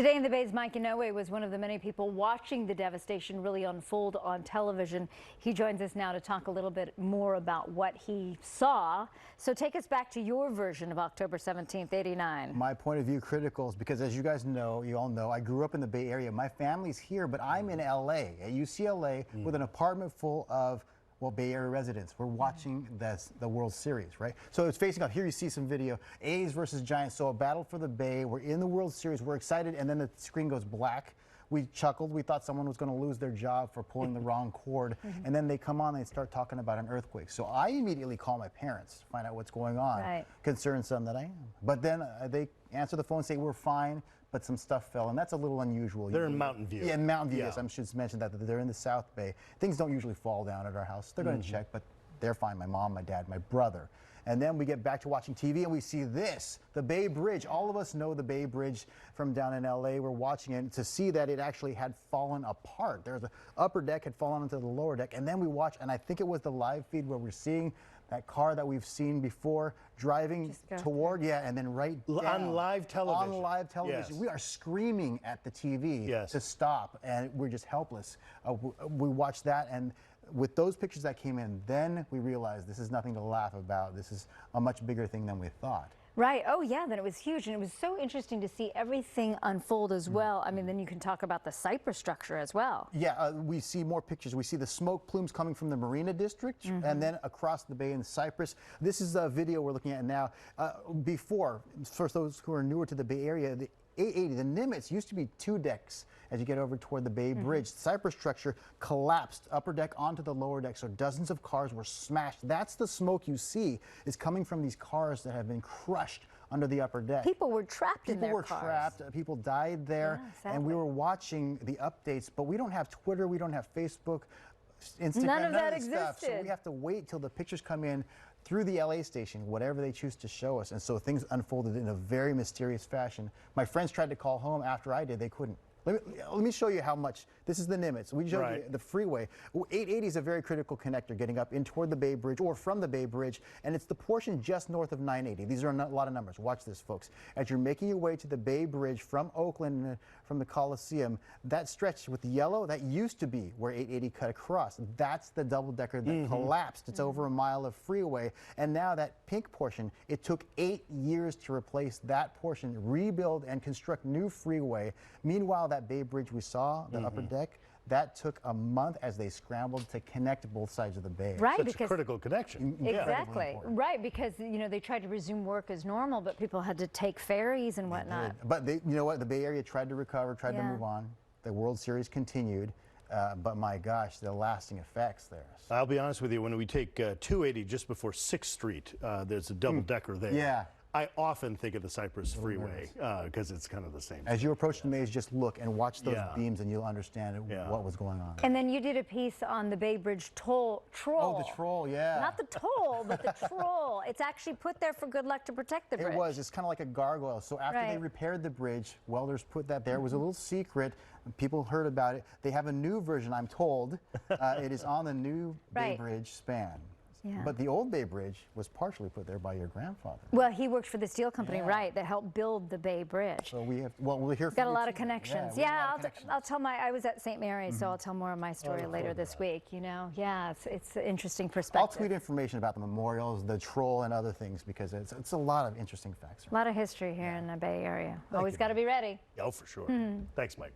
Today in the Bay's Mike Inouye was one of the many people watching the devastation really unfold on television. He joins us now to talk a little bit more about what he saw. So take us back to your version of October 17th, '89. My point of view critical is because, as you guys know, you all know, I grew up in the Bay Area. My family's here, but I'm in LA at UCLA with an apartment full of Bay Area residents. We're watching the World Series, right? So it's facing off. Here you see some video. A's versus Giants. So a battle for the Bay. We're in the World Series. We're excited, and then the screen goes black. We chuckled. We thought someone was going to lose their job for pulling the wrong cord. And then they come on and they start talking about an earthquake. So I immediately call my parents, find out what's going on. Right. Concerned son that I am. But then they answer the phone and say, we're fine, but some stuff fell. And that's a little unusual. They're in Mountain View. Yeah, Mountain View. Yes, I should mention that they're in the South Bay. Things don't usually fall down at our house. They're going to check, but they're fine. My mom, my dad, my brother. And then we get back to watching TV and we see this, the Bay Bridge. All of us know the Bay Bridge from down in LA. We're watching it to see that it actually had fallen apart. There's the upper deck had fallen into the lower deck. And then we watch, and I think it was the live feed where we're seeing that car that we've seen before driving toward, and then right down. On live television. On live television. Yes. We are screaming at the TV to stop, and we're just helpless. We watched that, and with those pictures that came in, then we realized this is nothing to laugh about. This is a much bigger thing than we thought. Right. Oh, yeah. Then it was huge. And it was so interesting to see everything unfold as well. I mean, then you can talk about the Cypress structure as well. Yeah. We see more pictures. We see the smoke plumes coming from the Marina District and then across the bay in Cypress. This is a video we're looking at now. Before, for those who are newer to the Bay Area, the 880, the Nimitz used to be 2 decks as you get over toward the Bay Bridge. The Cypress structure collapsed upper deck onto the lower deck, so dozens of cars were smashed. That's the smoke you see is coming from these cars that have been crushed under the upper deck. People were trapped in their cars. People were trapped. People died there, and we were watching the updates, but we don't have Twitter, we don't have Facebook, Instagram, none of that existed. Stuff. So we have to wait till the pictures come in through the LA station, whatever they choose to show us. And so things unfolded in a very mysterious fashion. My friends tried to call home after I did. They couldn't. Let me show you how much. This is the Nimitz. We showed you the freeway. 880 is a very critical connector getting up in toward the Bay Bridge or from the Bay Bridge, and it's the portion just north of 980. These are a lot of numbers. Watch this, folks. As you're making your way to the Bay Bridge from Oakland, from the Coliseum, that stretch with the yellow, that used to be where 880 cut across. That's the double-decker that collapsed. It's over a mile of freeway, and now that pink portion, it took 8 years to replace that portion, rebuild and construct new freeway. Meanwhile, that Bay Bridge we saw, the upper deck, that took a month as they scrambled to connect both sides of the bay. Right, such a critical connection. Exactly. Right, because they tried to resume work as normal, but people had to take ferries and whatnot. But you know what? The Bay Area tried to recover, tried to move on. The World Series continued. But my gosh, the lasting effects there. I'll be honest with you, when we take 280 just before 6th Street, there's a double-decker there. Yeah. I often think of the Cypress Freeway because it's kind of the same. As you approach the maze, just look and watch those beams and you'll understand what was going on. And then you did a piece on the Bay Bridge troll. Oh, the troll, yeah. Not the toll, but the troll. It's actually put there for good luck to protect the bridge. It was. It's kind of like a gargoyle. So after they repaired the bridge, welders put that there. It was a little secret. People heard about it. They have a new version, I'm told. It is on the new Bay Bridge span. Yeah. But the old Bay Bridge was partially put there by your grandfather. Well, he worked for the steel company, that helped build the Bay Bridge. So we have, we'll hear from Got a lot of connections. I'll tell I was at St. Mary's, so I'll tell more of my story later this week, it's an interesting perspective. I'll tweet information about the memorials, the troll, and other things, because it's a lot of interesting facts. A lot of history here in the Bay Area. Always got to be ready. Oh, for sure. Thanks, Mike.